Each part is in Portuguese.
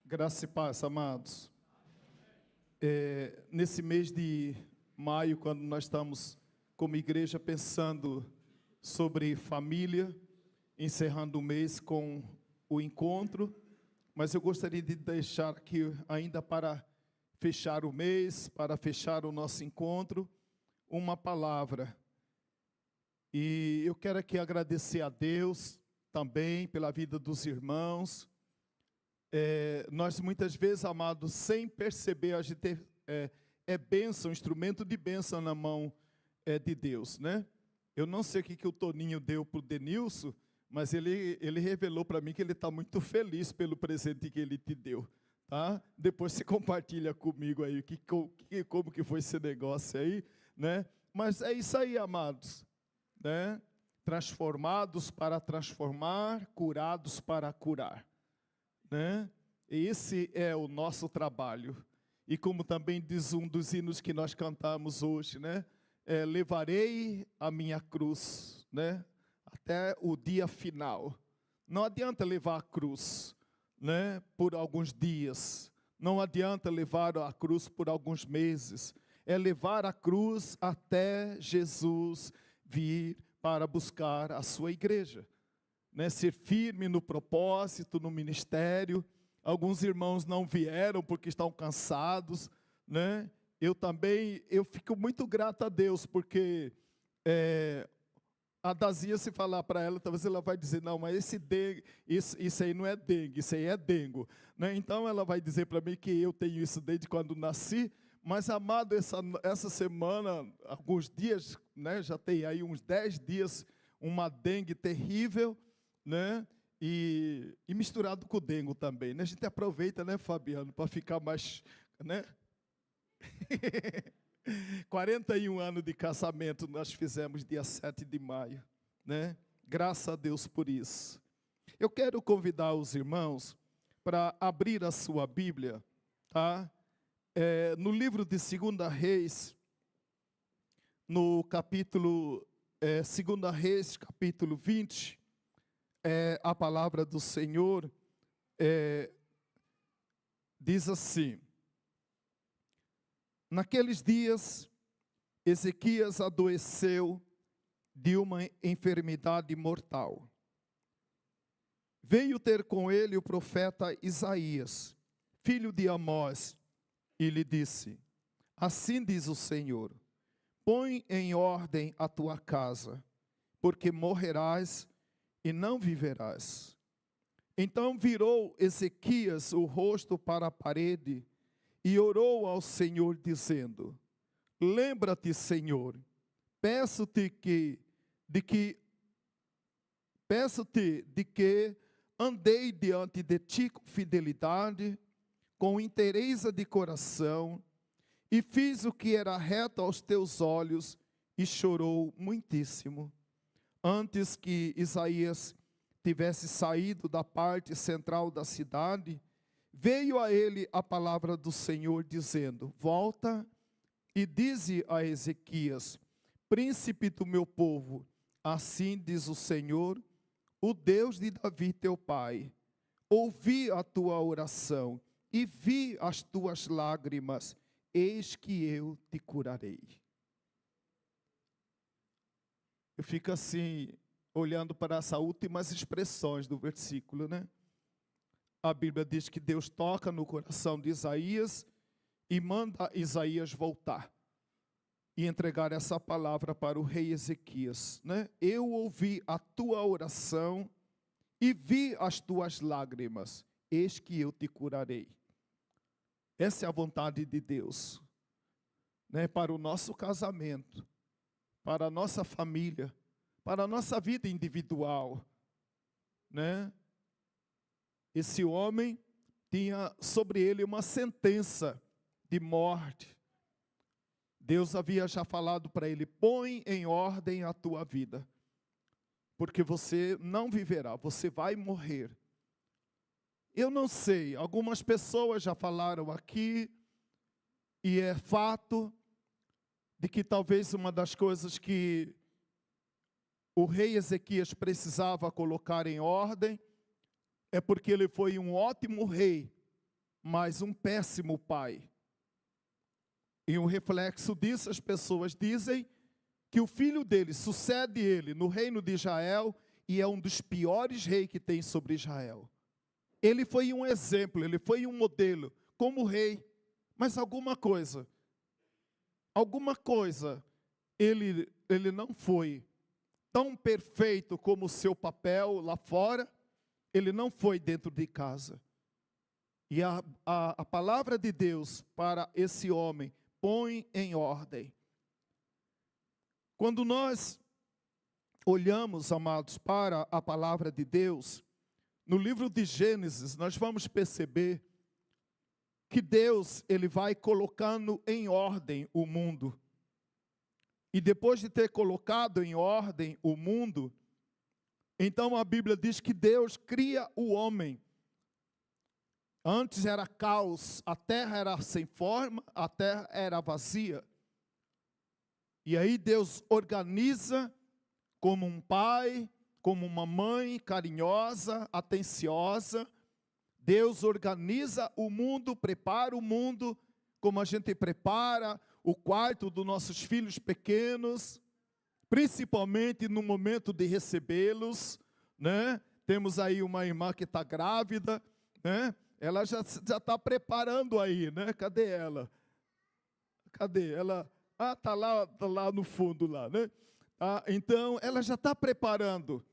Graça e paz, amados. Nesse mês de maio, quando nós estamos como igreja pensando sobre família, encerrando o mês com o encontro, mas eu gostaria de deixar aqui ainda para fechar o mês, para fechar o nosso encontro, uma palavra. E eu quero aqui agradecer a Deus também pela vida dos irmãos. Nós muitas vezes, amados, sem perceber, a gente é bênção, instrumento de bênção na mão de Deus, né? Eu não sei o que o Toninho deu para o Denilson, mas ele revelou para mim que ele está muito feliz pelo presente que ele te deu, tá? Depois você compartilha comigo aí como que foi esse negócio aí, né? Mas é isso aí, amados, né? Transformados para transformar, curados para curar, né? Esse é o nosso trabalho. E como também diz um dos hinos que nós cantamos hoje, né? Levarei a minha cruz, né? Até o dia final. Não adianta levar a cruz, né? Por alguns dias. Não adianta levar a cruz por alguns meses. É levar a cruz até Jesus vir para buscar a sua igreja, né? Ser firme no propósito, no ministério. Alguns irmãos não vieram porque estão cansados, né? Eu fico muito grato a Deus, porque a Dazia, se falar para ela, talvez ela vai dizer, não, mas isso aí não é dengue, isso aí é dengo, né? Então ela vai dizer para mim que eu tenho isso desde quando nasci, mas amado, essa semana, alguns dias, né, já tem aí uns 10 dias, uma dengue terrível, né? E misturado com o dengo também, né? A gente aproveita, né, Fabiano, para ficar mais, né? 41 anos de casamento nós fizemos dia 7 de maio, né? Graças a Deus por isso. Eu quero convidar os irmãos para abrir a sua Bíblia, tá? No livro de 2 Reis, no capítulo 2 Reis, capítulo 20, a palavra do Senhor diz assim: naqueles dias, Ezequias adoeceu de uma enfermidade mortal. Veio ter com ele o profeta Isaías, filho de Amós, e lhe disse: assim diz o Senhor, põe em ordem a tua casa, porque morrerás e não viverás. Então virou Ezequias o rosto para a parede e orou ao Senhor, dizendo: lembra-te, Senhor, peço-te de que andei diante de ti com fidelidade, com inteireza de coração, e fiz o que era reto aos teus olhos, e chorou muitíssimo. Antes que Isaías tivesse saído da parte central da cidade, veio a ele a palavra do Senhor, dizendo: volta e dize a Ezequias, príncipe do meu povo, assim diz o Senhor, o Deus de Davi teu pai, ouvi a tua oração e vi as tuas lágrimas, eis que eu te curarei. Eu fico assim, olhando para essas últimas expressões do versículo, né? A Bíblia diz que Deus toca no coração de Isaías e manda Isaías voltar e entregar essa palavra para o rei Ezequias, né? Eu ouvi a tua oração e vi as tuas lágrimas, eis que eu te curarei. Essa é a vontade de Deus, né? Para o nosso casamento, para a nossa família, para a nossa vida individual, né? Esse homem tinha sobre ele uma sentença de morte. Deus havia já falado para ele: põe em ordem a tua vida, porque você não viverá, você vai morrer. Eu não sei, algumas pessoas já falaram aqui, e é fato, de que talvez uma das coisas que o rei Ezequias precisava colocar em ordem, é porque ele foi um ótimo rei, mas um péssimo pai. E um reflexo disso, as pessoas dizem que o filho dele sucede ele no reino de Israel e é um dos piores reis que tem sobre Israel. Ele foi um exemplo, ele foi um modelo como rei, mas alguma coisa, ele não foi tão perfeito como o seu papel lá fora, ele não foi dentro de casa. E a palavra de Deus para esse homem, põe em ordem. Quando nós olhamos, amados, para a palavra de Deus, no livro de Gênesis, nós vamos perceber que Deus, ele vai colocando em ordem o mundo. E depois de ter colocado em ordem o mundo, então a Bíblia diz que Deus cria o homem. Antes era caos, a terra era sem forma, a terra era vazia. E aí Deus organiza como um pai, como uma mãe carinhosa, atenciosa. Deus organiza o mundo, prepara o mundo, como a gente prepara o quarto dos nossos filhos pequenos, principalmente no momento de recebê-los, né? Temos aí uma irmã que está grávida, né? Ela já está preparando aí, né? Cadê ela? Cadê ela? Ah, está lá no fundo lá, né? Ah, então, ela já está preparando,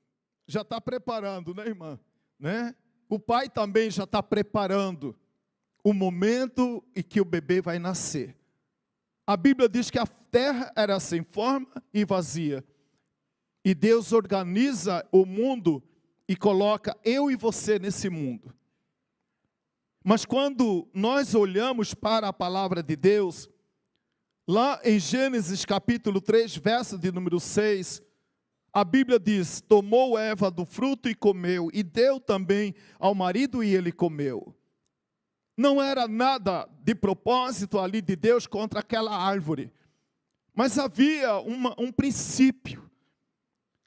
né, irmã? Né? O pai também já está preparando o momento em que o bebê vai nascer. A Bíblia diz que a terra era sem forma e vazia. E Deus organiza o mundo e coloca eu e você nesse mundo. Mas quando nós olhamos para a palavra de Deus, lá em Gênesis capítulo 3, verso de número 6, a Bíblia diz, tomou Eva do fruto e comeu, e deu também ao marido e ele comeu. Não era nada de propósito ali de Deus contra aquela árvore, mas havia um princípio.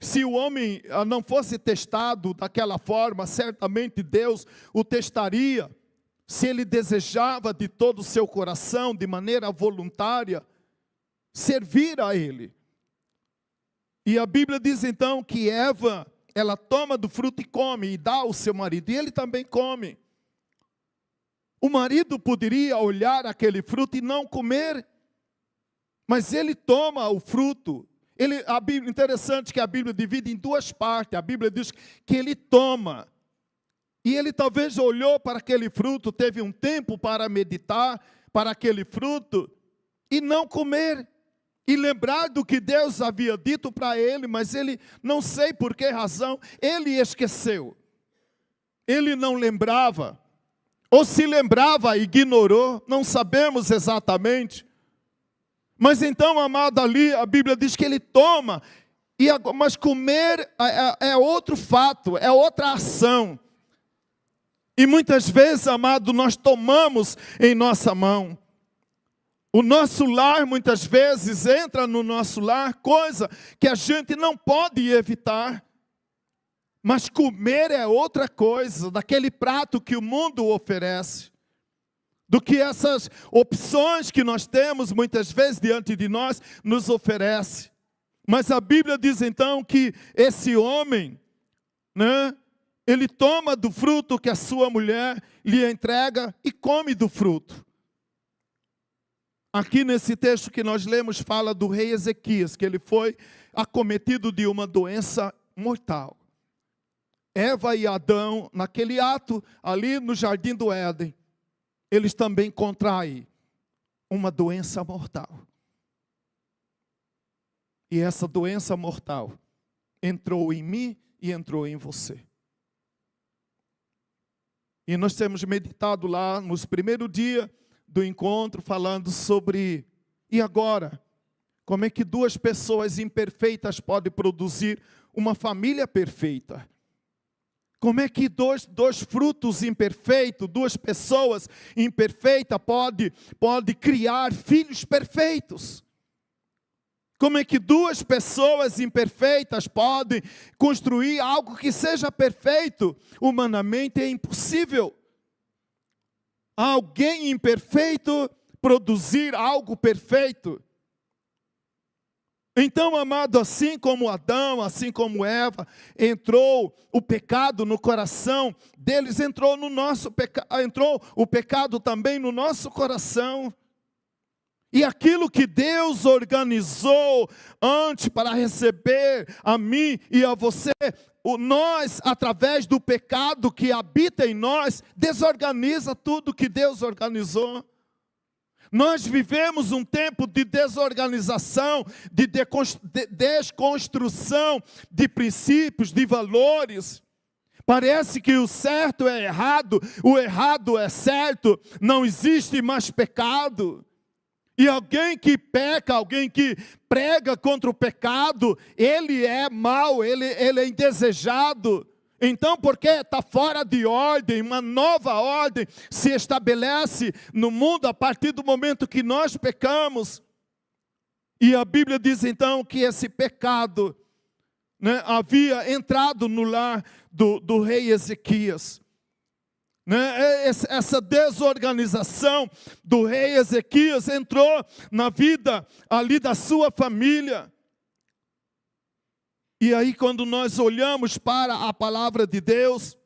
Se o homem não fosse testado daquela forma, certamente Deus o testaria. Se ele desejava de todo o seu coração, de maneira voluntária, servir a ele. E a Bíblia diz então que Eva, ela toma do fruto e come, e dá ao seu marido, e ele também come. O marido poderia olhar aquele fruto e não comer, mas ele toma o fruto. Interessante que a Bíblia divide em duas partes. A Bíblia diz que ele toma. E ele talvez olhou para aquele fruto, teve um tempo para meditar para aquele fruto e não comer. E lembrar do que Deus havia dito para ele, mas ele, não sei por que razão, ele esqueceu. Ele não lembrava. Ou se lembrava, ignorou, não sabemos exatamente. Mas então, amado, ali a Bíblia diz que ele toma, mas comer é outro fato, é outra ação. E muitas vezes, amado, nós tomamos em nossa mão. O nosso lar, muitas vezes, entra no nosso lar, coisa que a gente não pode evitar. Mas comer é outra coisa, daquele prato que o mundo oferece. Do que essas opções que nós temos, muitas vezes, diante de nós, nos oferece. Mas a Bíblia diz então que esse homem, né? Ele toma do fruto que a sua mulher lhe entrega e come do fruto. Aqui nesse texto que nós lemos fala do rei Ezequias, que ele foi acometido de uma doença mortal. Eva e Adão, naquele ato ali no jardim do Éden, eles também contraem uma doença mortal. E essa doença mortal entrou em mim e entrou em você. E nós temos meditado lá nos primeiros dias do encontro, falando sobre, e agora? Como é que duas pessoas imperfeitas podem produzir uma família perfeita? Como é que dois frutos imperfeitos, duas pessoas imperfeitas podem criar filhos perfeitos? Como é que duas pessoas imperfeitas podem construir algo que seja perfeito? Humanamente é impossível. alguém imperfeito produzir algo perfeito. Então, amado, assim como Adão, assim como Eva, entrou o pecado no coração deles, entrou o pecado também no nosso coração. E aquilo que Deus organizou antes para receber a mim e a você, nós, através do pecado que habita em nós, desorganiza tudo que Deus organizou. Nós vivemos um tempo de desorganização, de desconstrução de princípios, de valores. Parece que o certo é errado, o errado é certo, não existe mais pecado. E alguém que peca, alguém que prega contra o pecado, ele é mau, ele é indesejado. Então, porque está fora de ordem, uma nova ordem se estabelece no mundo a partir do momento que nós pecamos. E a Bíblia diz então que esse pecado, né, havia entrado no lar do rei Ezequias. Essa desorganização do rei Ezequias entrou na vida ali da sua família. E aí, quando nós olhamos para a palavra de Deus,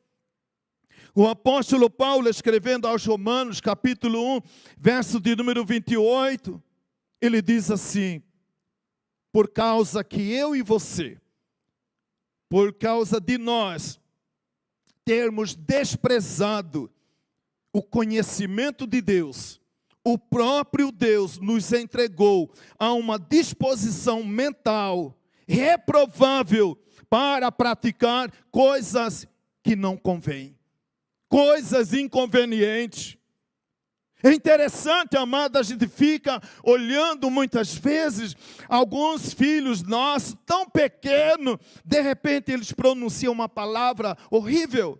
o apóstolo Paulo, escrevendo aos Romanos, capítulo 1, verso de número 28, ele diz assim: por causa que eu e você, por causa de nós, termos desprezado o conhecimento de Deus, o próprio Deus nos entregou a uma disposição mental reprovável para praticar coisas que não convêm, coisas inconvenientes. É interessante, amado, a gente fica olhando muitas vezes alguns filhos nossos, tão pequenos, de repente eles pronunciam uma palavra horrível.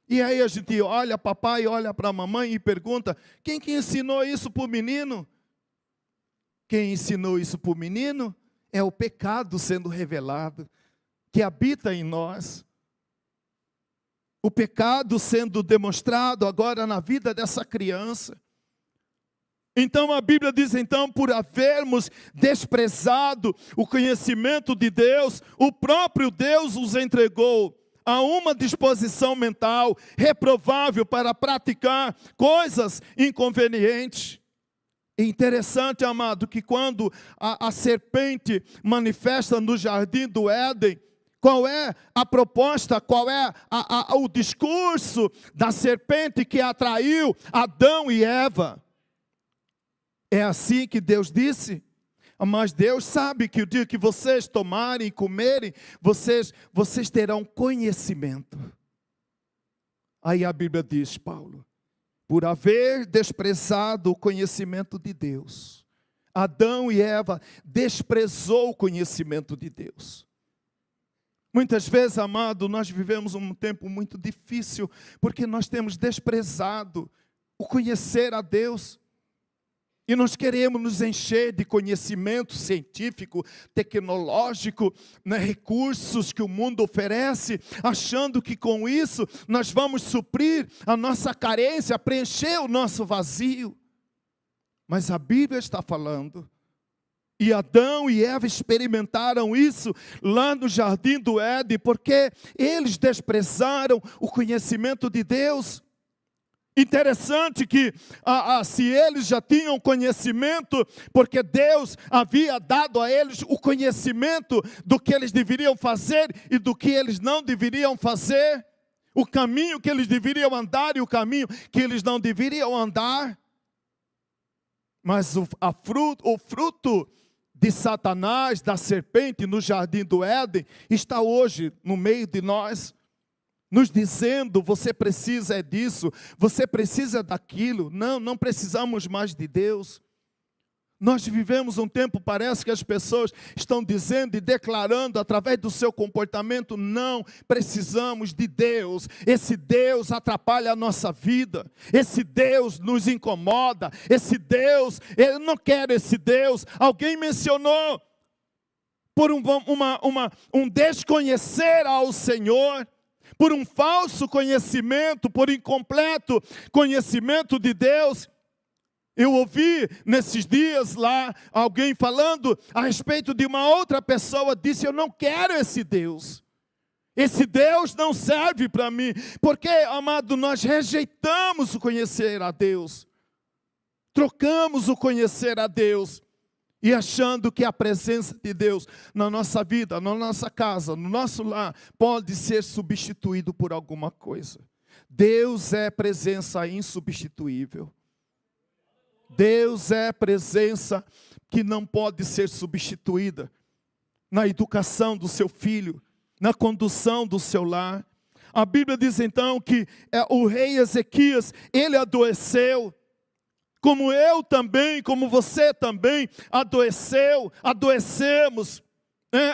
E aí a gente olha papai, olha para a mamãe e pergunta: quem que ensinou isso para o menino? Quem ensinou isso para o menino é o pecado sendo revelado, que habita em nós. O pecado sendo demonstrado agora na vida dessa criança. Então a Bíblia diz então, por havermos desprezado o conhecimento de Deus, o próprio Deus os entregou a uma disposição mental reprovável para praticar coisas inconvenientes. É interessante, amado, que quando a serpente manifesta no jardim do Éden, qual é a proposta, qual é o discurso da serpente que atraiu Adão e Eva? É assim que Deus disse? Mas Deus sabe que o dia que vocês tomarem e comerem, vocês terão conhecimento. Aí a Bíblia diz, Paulo, por haver desprezado o conhecimento de Deus, Adão e Eva desprezou o conhecimento de Deus. Muitas vezes, amado, nós vivemos um tempo muito difícil, porque nós temos desprezado o conhecer a Deus. E nós queremos nos encher de conhecimento científico, tecnológico, recursos que o mundo oferece, achando que com isso nós vamos suprir a nossa carência, preencher o nosso vazio. Mas a Bíblia está falando, e Adão e Eva experimentaram isso lá no jardim do Éden, porque eles desprezaram o conhecimento de Deus. Interessante que se eles já tinham conhecimento, porque Deus havia dado a eles o conhecimento do que eles deveriam fazer e do que eles não deveriam fazer, o caminho que eles deveriam andar e o caminho que eles não deveriam andar. Mas o fruto de Satanás, da serpente no jardim do Éden, está hoje no meio de nós, nos dizendo: você precisa disso, você precisa daquilo. Não precisamos mais de Deus. Nós vivemos um tempo, parece que as pessoas estão dizendo e declarando através do seu comportamento: não precisamos de Deus. Esse Deus atrapalha a nossa vida, esse Deus nos incomoda, esse Deus, eu não quero esse Deus. Alguém mencionou por um desconhecer ao Senhor. por um falso conhecimento, por incompleto conhecimento de Deus. Eu ouvi nesses dias lá alguém falando a respeito de uma outra pessoa, disse: eu não quero esse Deus. Esse Deus não serve para mim. Porque, amado, nós rejeitamos o conhecer a Deus. Trocamos o conhecer a Deus. E achando que a presença de Deus na nossa vida, na nossa casa, no nosso lar, pode ser substituído por alguma coisa. Deus é presença insubstituível. Deus é presença que não pode ser substituída na educação do seu filho, na condução do seu lar. A Bíblia diz então que o rei Ezequias, ele adoeceu, como eu também, como você também adoecemos.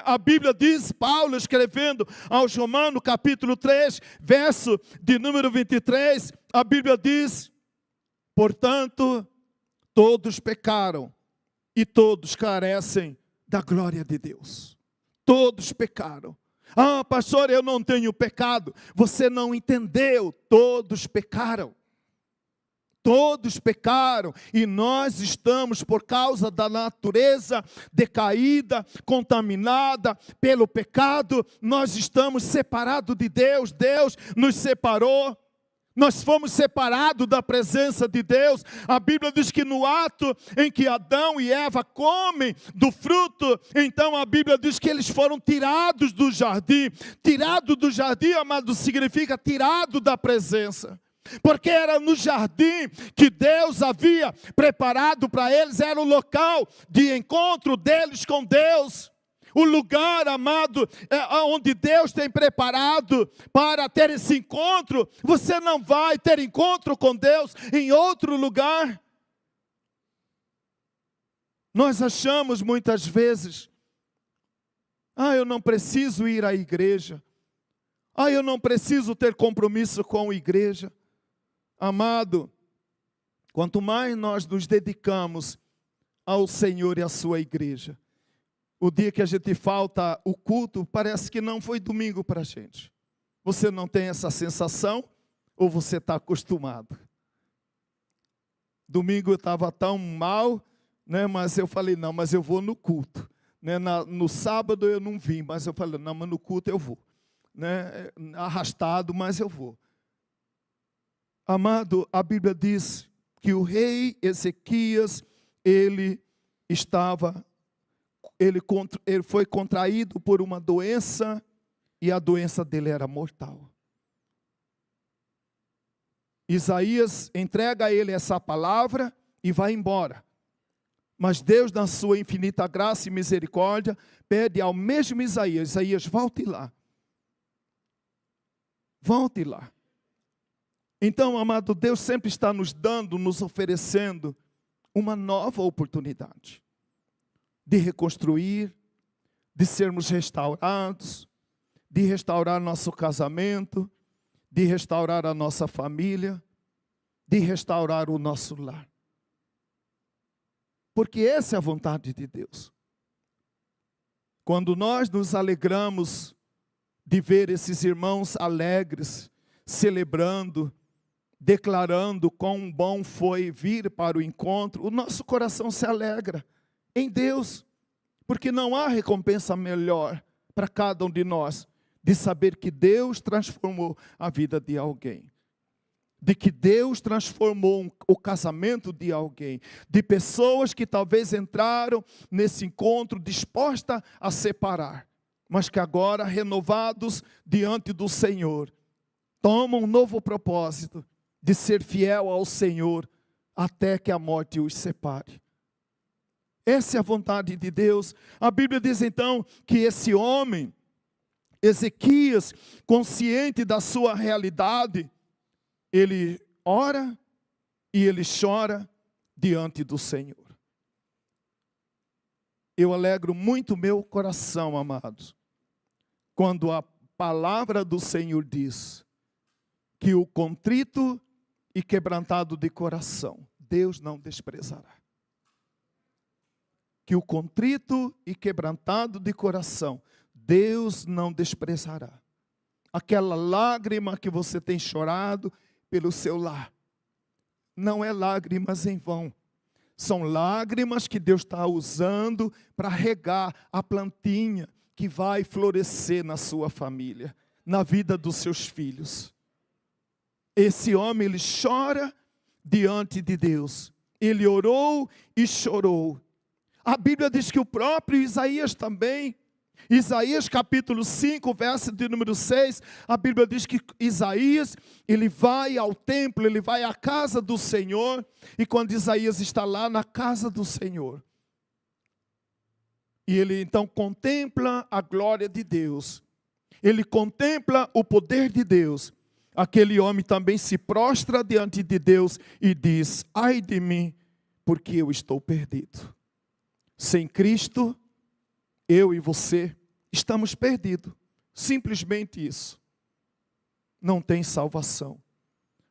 A Bíblia diz, Paulo escrevendo aos Romanos, capítulo 3, verso de número 23, a Bíblia diz: portanto, todos pecaram e todos carecem da glória de Deus. Todos pecaram. Ah, pastor, eu não tenho pecado. Você não entendeu. Todos pecaram. Todos pecaram. E nós estamos, por causa da natureza decaída, contaminada pelo pecado, nós estamos separados de Deus. Deus nos separou. Nós fomos separados da presença de Deus. A Bíblia diz que no ato em que Adão e Eva comem do fruto, então a Bíblia diz que eles foram tirados do jardim. Tirado do jardim, amado, significa tirado da presença. Porque era no jardim que Deus havia preparado para eles, era o local de encontro deles com Deus. O lugar, amado, onde Deus tem preparado para ter esse encontro. Você não vai ter encontro com Deus em outro lugar. Nós achamos muitas vezes: eu não preciso ir à igreja. Eu não preciso ter compromisso com a igreja. Amado, quanto mais nós nos dedicamos ao Senhor e à sua igreja, o dia que a gente falta o culto, parece que não foi domingo para a gente. Você não tem essa sensação? Ou você está acostumado? Domingo eu estava tão mal, né, mas eu falei: não, mas eu vou no culto. Né, no sábado eu não vim, mas eu falei: não, mas no culto eu vou. Né, arrastado, mas eu vou. Amado, a Bíblia diz que o rei Ezequias, ele foi contraído por uma doença, e a doença dele era mortal. Isaías entrega a ele essa palavra e vai embora. Mas Deus, na sua infinita graça e misericórdia, pede ao mesmo Isaías: Isaías, volte lá. Volte lá. Então, amado, Deus sempre está nos dando, nos oferecendo uma nova oportunidade de reconstruir, de sermos restaurados, de restaurar nosso casamento, de restaurar a nossa família, de restaurar o nosso lar. Porque essa é a vontade de Deus. Quando nós nos alegramos de ver esses irmãos alegres, celebrando, declarando quão bom foi vir para o encontro, o nosso coração se alegra em Deus, porque não há recompensa melhor para cada um de nós de saber que Deus transformou a vida de alguém, de que Deus transformou o casamento de alguém, de pessoas que talvez entraram nesse encontro dispostas a separar, mas que agora, renovados diante do Senhor, tomam um novo propósito de ser fiel ao Senhor até que a morte os separe. Essa é a vontade de Deus. A Bíblia diz então que esse homem, Ezequias, consciente da sua realidade, ele ora e ele chora diante do Senhor. Eu alegro muito meu coração, amados, quando a palavra do Senhor diz que o contrito e quebrantado de coração, Deus não desprezará. Que o contrito e quebrantado de coração, Deus não desprezará. aquela lágrima que você tem chorado pelo seu lar, não é lágrimas em vão. São lágrimas que Deus está usando para regar a plantinha que vai florescer na sua família, na vida dos seus filhos. Esse homem, ele chora diante de Deus. Ele orou e chorou. A Bíblia diz que o próprio Isaías também, Isaías capítulo 5, verso de número 6, a Bíblia diz que Isaías, ele vai ao templo, ele vai à casa do Senhor, e quando Isaías está lá na casa do Senhor, e ele então contempla a glória de Deus, ele contempla o poder de Deus, aquele homem também se prostra diante de Deus e diz: ai de mim, porque eu estou perdido. Sem Cristo, eu e você estamos perdidos. Simplesmente isso. Não tem salvação.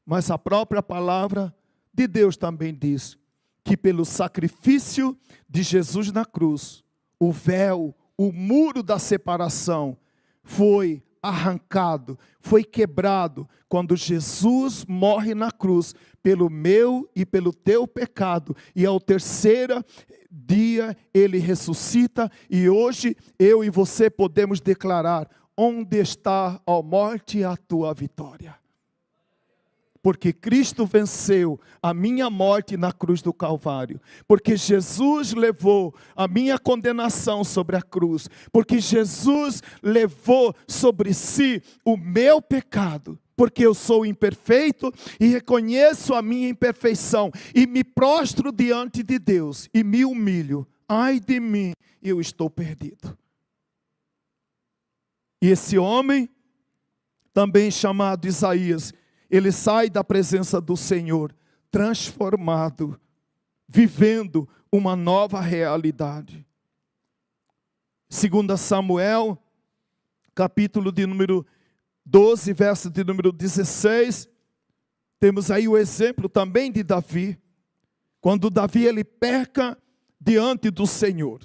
Mas a própria palavra de Deus também diz que pelo sacrifício de Jesus na cruz, o véu, o muro da separação foi arrancado, foi quebrado, quando Jesus morre na cruz, pelo meu e pelo teu pecado, e ao terceiro dia ele ressuscita, e hoje eu e você podemos declarar: onde está, ó morte, a tua vitória? Porque Cristo venceu a minha morte na cruz do Calvário. Porque Jesus levou a minha condenação sobre a cruz. Porque Jesus levou sobre si o meu pecado. Porque eu sou imperfeito e reconheço a minha imperfeição. E me prostro diante de Deus e me humilho. Ai de mim, eu estou perdido. E esse homem, também chamado Isaías, ele sai da presença do Senhor, transformado, vivendo uma nova realidade. 2 Samuel, capítulo de número 12, verso de número 16, temos aí o exemplo também de Davi. Quando Davi ele peca diante do Senhor,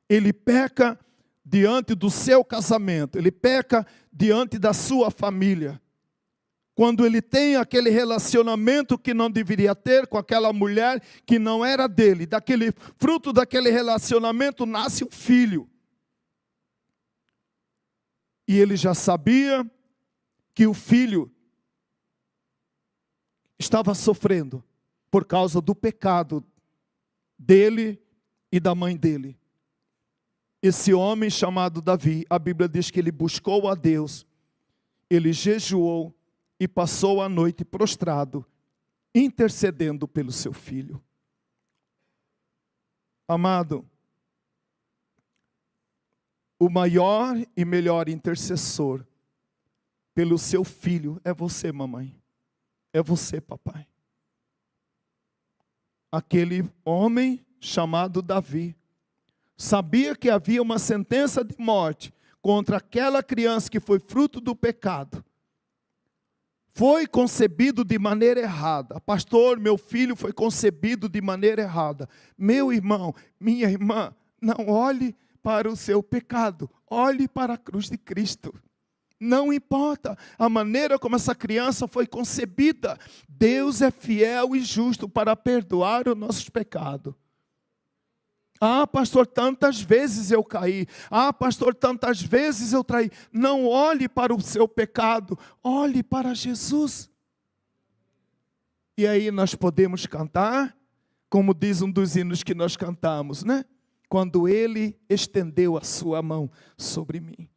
ele peca diante do seu casamento, ele peca diante da sua família. Quando ele tem aquele relacionamento que não deveria ter com aquela mulher que não era dele, daquele fruto daquele relacionamento nasce um filho. E ele já sabia que o filho estava sofrendo por causa do pecado dele e da mãe dele. Esse homem chamado Davi, a Bíblia diz que ele buscou a Deus, ele jejuou, e passou a noite prostrado, intercedendo pelo seu filho. Amado, o maior e melhor intercessor pelo seu filho é você, mamãe. É você, papai. Aquele homem chamado Davi sabia que havia uma sentença de morte contra aquela criança que foi fruto do pecado. Foi concebido de maneira errada. Pastor, meu filho foi concebido de maneira errada. Meu irmão, minha irmã, não olhe para o seu pecado. Olhe para a cruz de Cristo. Não importa a maneira como essa criança foi concebida. Deus é fiel e justo para perdoar os nossos pecados. Ah, pastor, tantas vezes eu caí. Ah, pastor, tantas vezes eu traí. Não olhe para o seu pecado, olhe para Jesus. E aí nós podemos cantar, como diz um dos hinos que nós cantamos, né? Quando Ele estendeu a sua mão sobre mim.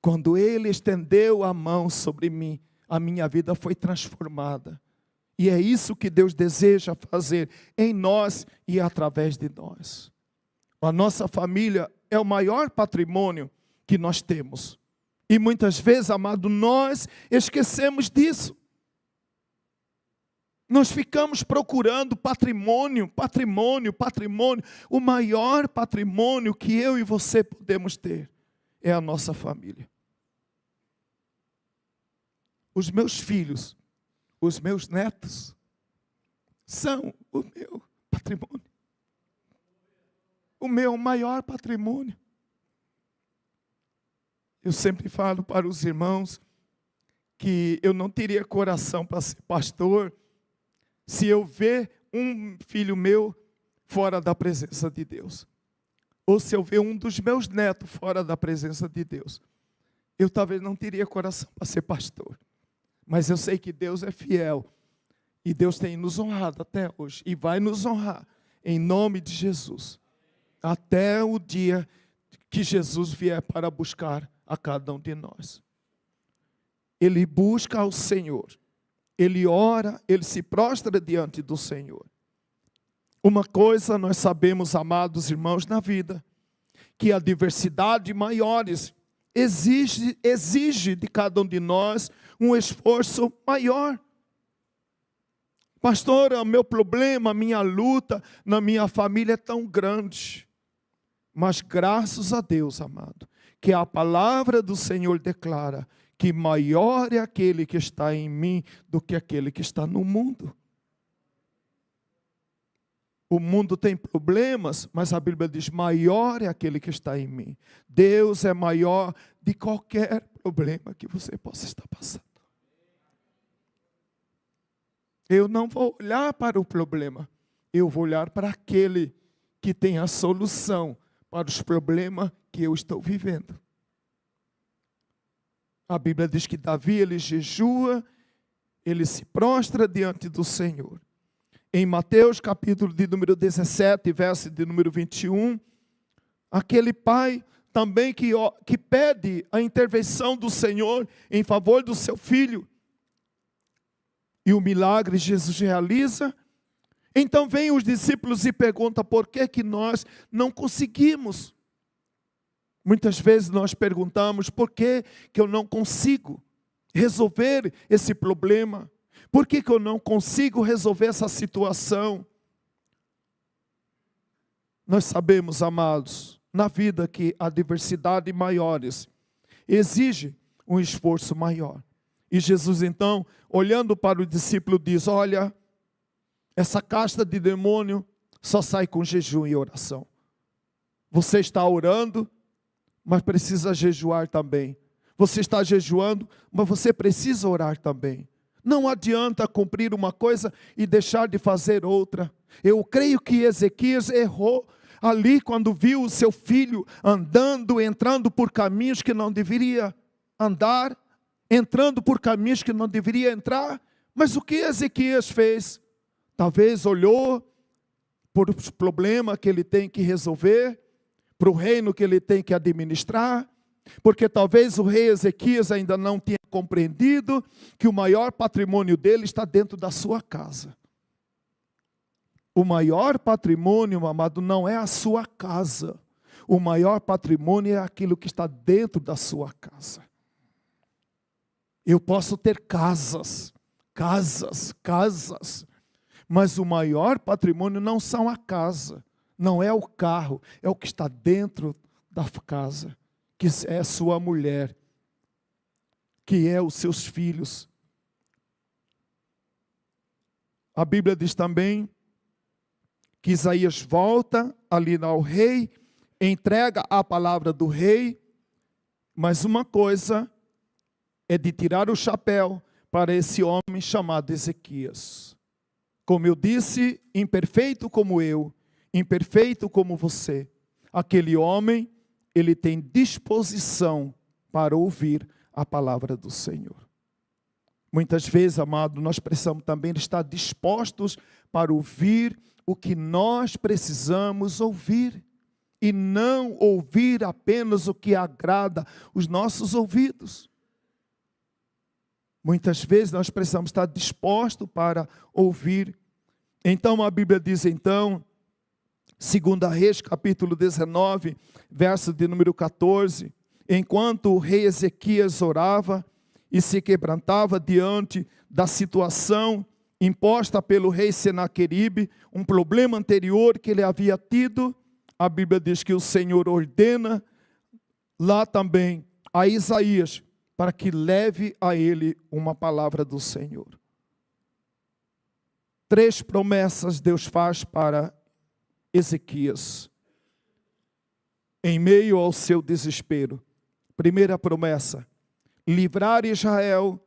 Quando Ele estendeu a mão sobre mim, a minha vida foi transformada. E é isso que Deus deseja fazer em nós e através de nós. A nossa família é o maior patrimônio que nós temos. E muitas vezes, amado, nós esquecemos disso. Nós ficamos procurando patrimônio. O maior patrimônio que eu e você podemos ter é a nossa família. Os meus filhos, os meus netos são o meu patrimônio. O meu maior patrimônio. Eu sempre falo para os irmãos que eu não teria coração para ser pastor se eu ver um filho meu fora da presença de Deus. Ou se eu ver um dos meus netos fora da presença de Deus. Eu talvez não teria coração para ser pastor. Mas eu sei que Deus é fiel. E Deus tem nos honrado até hoje. E vai nos honrar. Em nome de Jesus. Até o dia que Jesus vier para buscar a cada um de nós. Ele busca ao Senhor. Ele ora, ele se prostra diante do Senhor. Uma coisa nós sabemos, amados irmãos, na vida, que a diversidade maiores exige de cada um de nós um esforço maior. Pastor, o meu problema, a minha luta na minha família é tão grande. Mas graças a Deus, amado, que a palavra do Senhor declara que maior é aquele que está em mim do que aquele que está no mundo. O mundo tem problemas, mas a Bíblia diz, maior é aquele que está em mim. Deus é maior de qualquer problema que você possa estar passando. Eu não vou olhar para o problema, eu vou olhar para aquele que tem a solução para os problemas que eu estou vivendo. A Bíblia diz que Davi, ele jejua, ele se prostra diante do Senhor. Em Mateus, capítulo de número 17, verso de número 21, aquele pai também que pede a intervenção do Senhor em favor do seu filho. E o milagre Jesus realiza. Então vêm os discípulos e perguntam por que nós não conseguimos. Muitas vezes nós perguntamos por que eu não consigo resolver esse problema. Por que eu não consigo resolver essa situação? Nós sabemos, amados, na vida que a diversidade maiores exige um esforço maior. E Jesus então, olhando para o discípulo, diz, olha, essa casta de demônio só sai com jejum e oração. Você está orando, mas precisa jejuar também. Você está jejuando, mas você precisa orar também. Não adianta cumprir uma coisa e deixar de fazer outra. Eu creio que Ezequias errou ali quando viu o seu filho andando, entrando por caminhos que não deveria andar, entrando por caminhos que não deveria entrar. Mas o que Ezequias fez? Talvez olhou por os problemas que ele tem que resolver, para o reino que ele tem que administrar, porque talvez o rei Ezequias ainda não tinha compreendido que o maior patrimônio dele está dentro da sua casa. O maior patrimônio, meu amado, não é a sua casa. O maior patrimônio é aquilo que está dentro da sua casa. Eu posso ter casas, mas o maior patrimônio não são a casa, não é o carro, é o que está dentro da casa, que é sua mulher, que é os seus filhos. A Bíblia diz também que Isaías volta ali ao rei, entrega a palavra do rei, mas uma coisa é de tirar o chapéu para esse homem chamado Ezequias. Como eu disse, imperfeito como eu, imperfeito como você, aquele homem, ele tem disposição para ouvir a palavra do Senhor. Muitas vezes, amado, nós precisamos também estar dispostos para ouvir o que nós precisamos ouvir, e não ouvir apenas o que agrada os nossos ouvidos. Muitas vezes nós precisamos estar dispostos para ouvir. Então a Bíblia diz então, 2 Reis capítulo 19, verso de número 14, enquanto o rei Ezequias orava e se quebrantava diante da situação imposta pelo rei Senaqueribe, um problema anterior que ele havia tido, a Bíblia diz que o Senhor ordena lá também a Isaías, para que leve a ele uma palavra do Senhor. 3 promessas Deus faz para Ezequias, em meio ao seu desespero. Primeira promessa: livrar Israel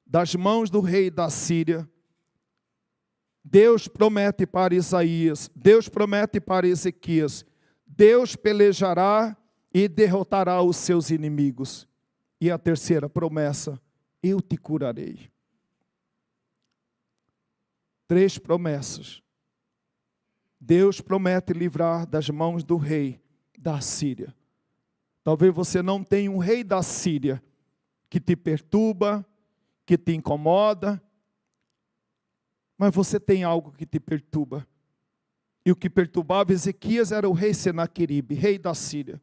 das mãos do rei da Síria. Deus promete para Isaías, Deus promete para Ezequias: Deus pelejará e derrotará os seus inimigos. E a terceira promessa: eu te curarei. 3 promessas. Deus promete livrar das mãos do rei da Síria. Talvez você não tenha um rei da Síria que te perturba, que te incomoda, mas você tem algo que te perturba. E o que perturbava Ezequias era o rei Senaqueribe, rei da Síria.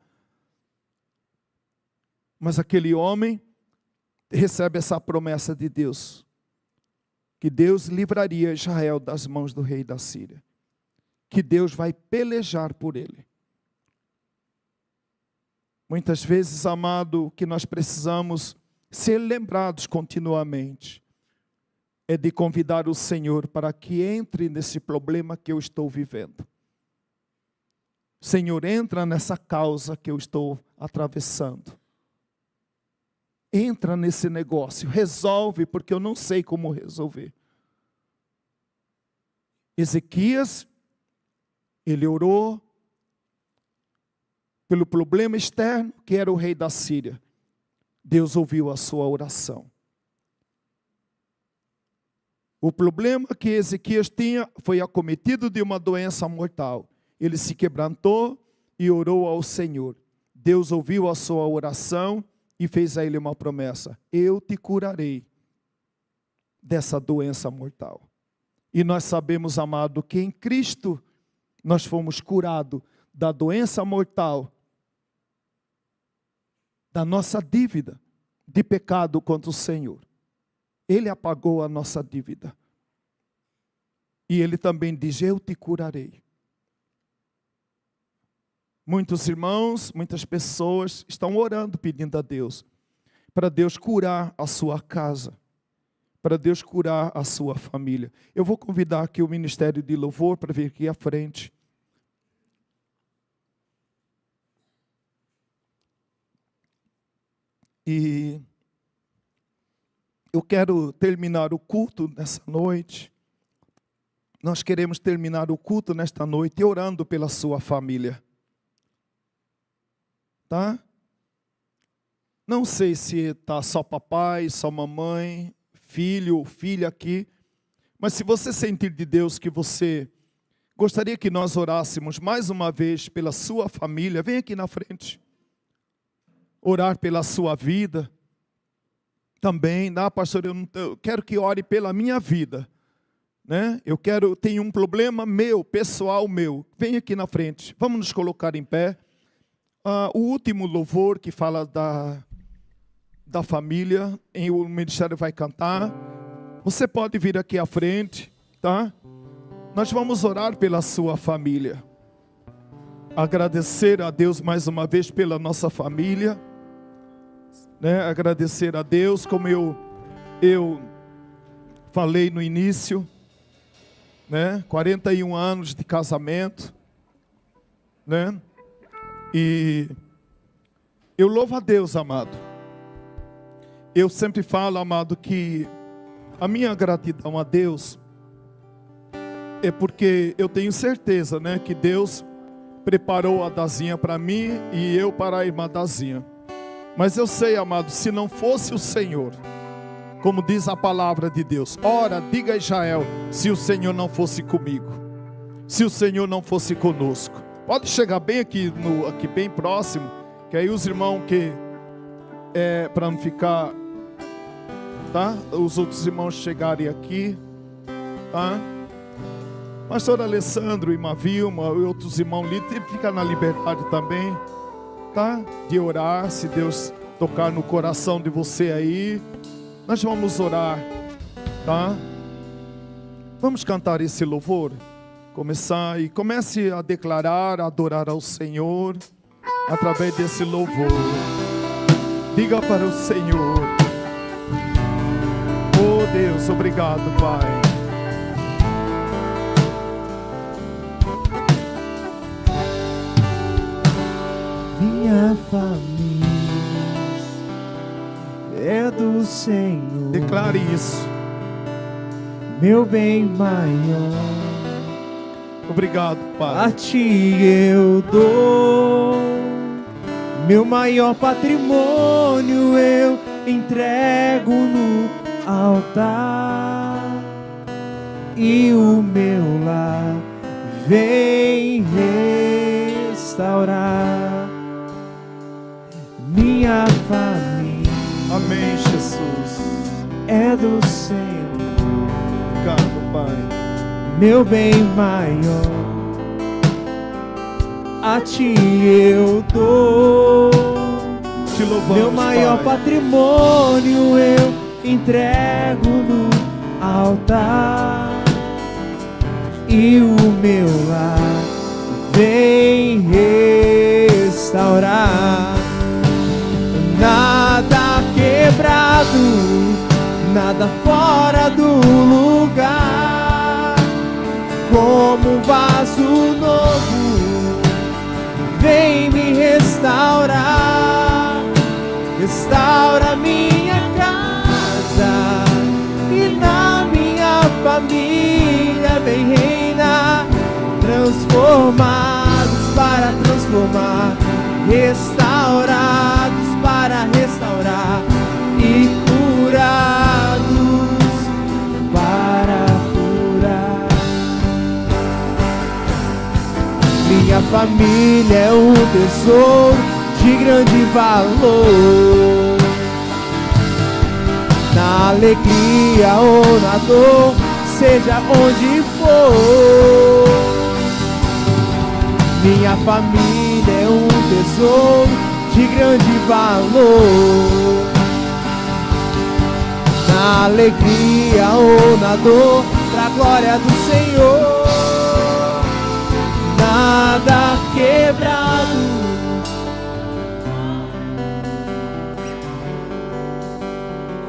Mas aquele homem recebe essa promessa de Deus, que Deus livraria Israel das mãos do rei da Síria, que Deus vai pelejar por ele. Muitas vezes, amado, o que nós precisamos ser lembrados continuamente é de convidar o Senhor para que entre nesse problema que eu estou vivendo. Senhor, entra nessa causa que eu estou atravessando. Entra nesse negócio, resolve, porque eu não sei como resolver. Ezequias, ele orou pelo problema externo, que era o rei da Síria. Deus ouviu a sua oração. O problema que Ezequias tinha foi acometido de uma doença mortal. Ele se quebrantou e orou ao Senhor. Deus ouviu a sua oração e fez a ele uma promessa: eu te curarei dessa doença mortal. E nós sabemos, amado, que em Cristo nós fomos curados da doença mortal, da nossa dívida de pecado contra o Senhor. Ele apagou a nossa dívida. E ele também diz: eu te curarei. Muitos irmãos, muitas pessoas estão orando, pedindo a Deus, para Deus curar a sua casa, para Deus curar a sua família. Eu vou convidar aqui o Ministério de Louvor para vir aqui à frente. E eu quero terminar o culto nessa noite. Nós queremos terminar o culto nesta noite orando pela sua família. Tá? Não sei se está só papai, só mamãe, filho ou filha aqui. Mas se você sentir de Deus que você gostaria que nós orássemos mais uma vez pela sua família, vem aqui na frente. Orar pela sua vida. Também, pastor, eu quero que ore pela minha vida. Né? Tenho um problema meu, pessoal meu. Vem aqui na frente. Vamos nos colocar em pé. O último louvor que fala da família, o ministério vai cantar. Você pode vir aqui à frente, tá? Nós vamos orar pela sua família. Agradecer a Deus mais uma vez pela nossa família. Né? Agradecer a Deus, como eu falei no início, né? 41 anos de casamento, né? E eu louvo a Deus, amado. Eu sempre falo, amado, que a minha gratidão a Deus é porque eu tenho certeza, né, que Deus preparou a Dazinha para mim e eu para a irmã Dazinha. Mas eu sei, amado, se não fosse o Senhor, como diz a palavra de Deus, ora, diga a Israel, se o Senhor não fosse comigo, se o Senhor não fosse conosco. Pode chegar bem aqui bem próximo, que aí os irmãos para não ficar, tá? Os outros irmãos chegarem aqui, tá? Pastor Alessandro, irmã Vilma e outros irmãos ali, fica na liberdade também, tá? De orar, se Deus tocar no coração de você aí, nós vamos orar, tá? Vamos cantar esse louvor. Começar e comece a declarar, a adorar ao Senhor através desse louvor. Diga para o Senhor: oh Deus, obrigado, Pai. Minha família Senhor. Declare isso. Meu bem maior. Obrigado, Pai. A ti eu dou. Meu maior patrimônio eu entrego no altar. E o meu lar vem restaurar minha família. Amém, Jesus. É do Senhor. Obrigado, Pai. Meu bem maior, a ti eu dou. Te louvamos, Meu maior Pai. patrimônio eu entrego no altar. E o meu lar vem restaurar. Nada quebrado, nada fora do lugar. Como um vaso novo, vem me restaurar. Restaura minha casa e na minha família vem reinar. Transformados para transformar, restaurados para restaurar e curados para curar. Minha família é um tesouro de grande valor. Na alegria ou na dor, seja onde for. Minha família é um tesouro de grande valor. Na alegria ou na dor, pra glória do Senhor. Nada quebrado,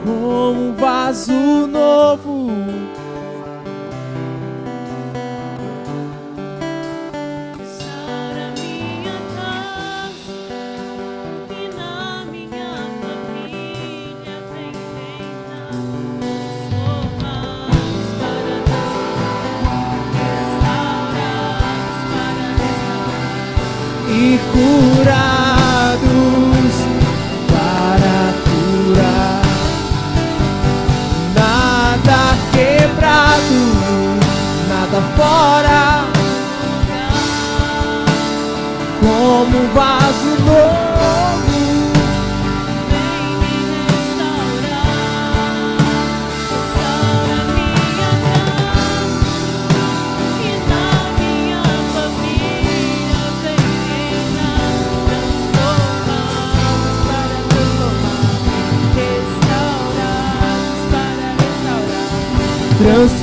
como um vaso novo. Restaura minha casa e na minha família vem reinar. Transformados para restaurar, restaurados para restaurar E curados para curar. Nada quebrado, nada fora, como um vaso novo. vem me restaurar. Restaura minha casa e na minha família vem reinar.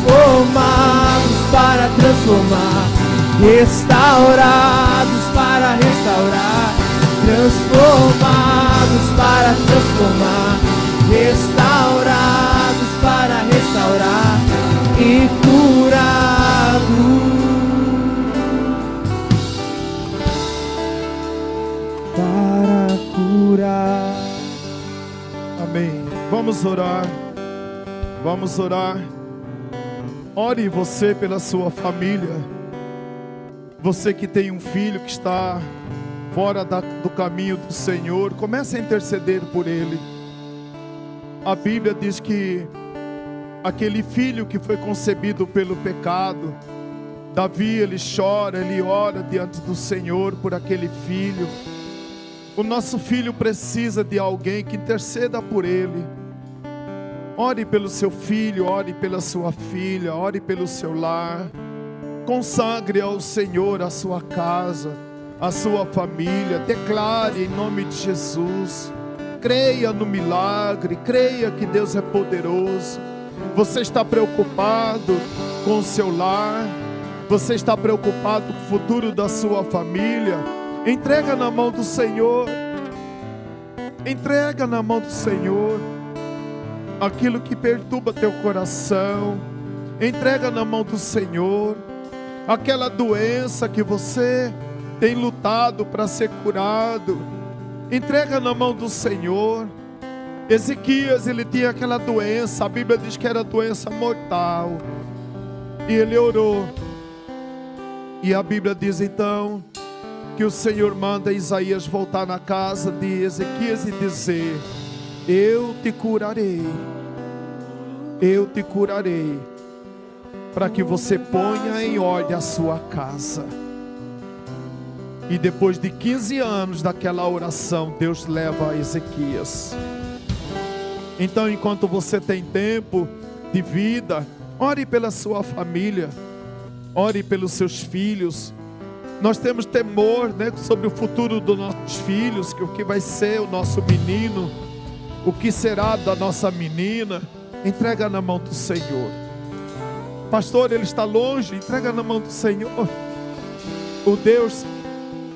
Transformados para transformar, restaurados para restaurar. Transformados para transformar, restaurados para restaurar. Transformados para transformar, restaurados para restaurar e curados para curar. Amém. Vamos orar. Vamos orar. Ore você pela sua família. Você que tem um filho que está fora do caminho do Senhor, comece a interceder por ele. A Bíblia diz que aquele filho que foi concebido pelo pecado, Davi, ele chora, ele ora diante do Senhor por aquele filho. O nosso filho precisa de alguém que interceda por ele. Ore pelo seu filho, ore pela sua filha, ore pelo seu lar. Consagre ao Senhor a sua casa, a sua família. Declare em nome de Jesus. Creia no milagre, creia que Deus é poderoso. Você está preocupado com o seu lar? Você está preocupado com o futuro da sua família? Entrega na mão do Senhor. Entrega na mão do Senhor aquilo que perturba teu coração. Entrega na mão do Senhor aquela doença que você tem lutado para ser curado. Entrega na mão do Senhor. Ezequias, ele tinha aquela doença, a Bíblia diz que era doença mortal. E ele orou. E a Bíblia diz então que o Senhor manda Isaías voltar na casa de Ezequias e dizer: eu te curarei, para que você ponha em ordem a sua casa. E depois de 15 anos daquela oração, Deus leva Ezequias. Então, enquanto você tem tempo de vida, ore pela sua família, ore pelos seus filhos. Nós temos temor, né, sobre o futuro dos nossos filhos, que o que vai ser o nosso menino, o que será da nossa menina. Entrega na mão do Senhor. Pastor, ele está longe, entrega na mão do Senhor. O Deus,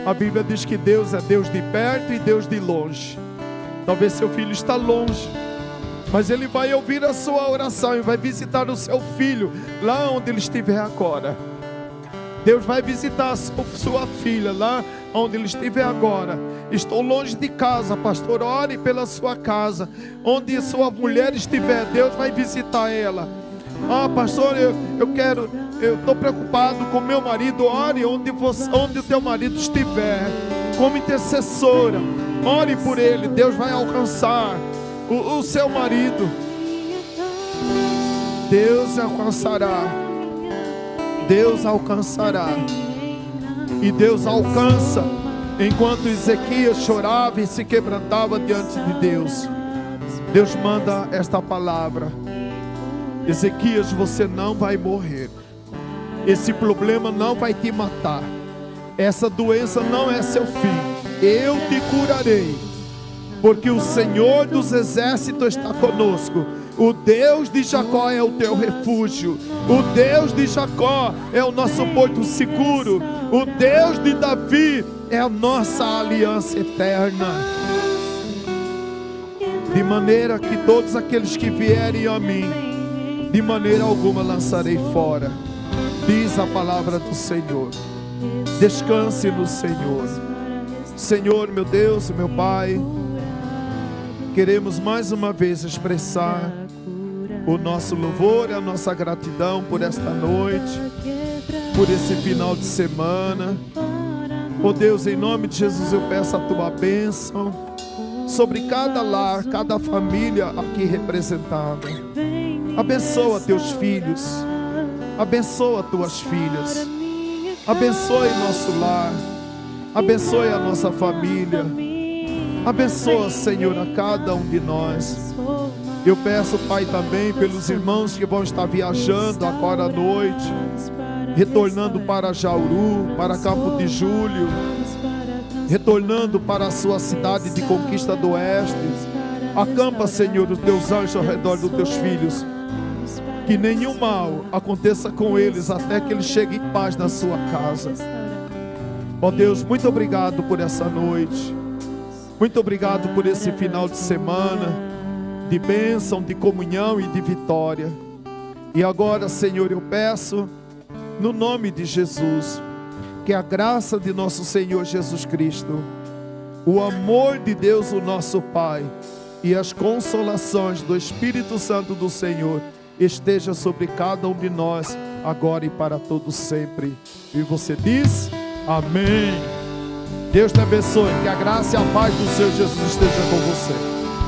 a Bíblia diz que Deus é Deus de perto e Deus de longe. Talvez seu filho está longe, mas ele vai ouvir a sua oração e vai visitar o seu filho lá onde ele estiver agora. Deus vai visitar a sua filha lá onde ele estiver agora. Estou longe de casa, pastor, ore pela sua casa. Onde a sua mulher estiver, Deus vai visitar ela. Pastor, eu estou preocupado com meu marido. Ore onde o teu marido estiver, como intercessora, ore por ele. Deus vai alcançar o seu marido. Deus alcançará. Deus alcançará. E Deus alcança. Enquanto Ezequias chorava e se quebrantava diante de Deus, Deus manda esta palavra: Ezequias, você não vai morrer. Esse problema não vai te matar. Essa doença não é seu fim. Eu te curarei, porque o Senhor dos exércitos está conosco. O Deus de Jacó é o teu refúgio. O Deus de Jacó é o nosso porto seguro. O Deus de Davi é a nossa aliança eterna. De maneira que todos aqueles que vierem a mim, de maneira alguma lançarei fora. Diz a palavra do Senhor. Descanse no Senhor. Senhor, meu Deus, meu Pai, queremos mais uma vez expressar o nosso louvor e a nossa gratidão por esta noite, por esse final de semana. Oh Deus, em nome de Jesus eu peço a tua bênção sobre cada lar, cada família aqui representada. Abençoa teus filhos, abençoa tuas filhas, abençoe nosso lar, abençoe a nossa família, abençoa, Senhor, a cada um de nós. Eu peço, Pai, também pelos irmãos que vão estar viajando agora à noite, retornando para Jauru, para Campo de Júlio, retornando para a sua cidade de Conquista do Oeste. Acampa, Senhor, os teus anjos ao redor dos teus filhos, que nenhum mal aconteça com eles até que eles cheguem em paz na sua casa. Ó Deus, muito obrigado por essa noite, muito obrigado por esse final de semana de bênção, de comunhão e de vitória. E agora, Senhor, eu peço no nome de Jesus, que a graça de nosso Senhor Jesus Cristo, o amor de Deus, o nosso Pai, e as consolações do Espírito Santo do Senhor esteja sobre cada um de nós, agora e para todo sempre. E você diz: amém. Deus te abençoe, que a graça e a paz do Senhor Jesus esteja com você.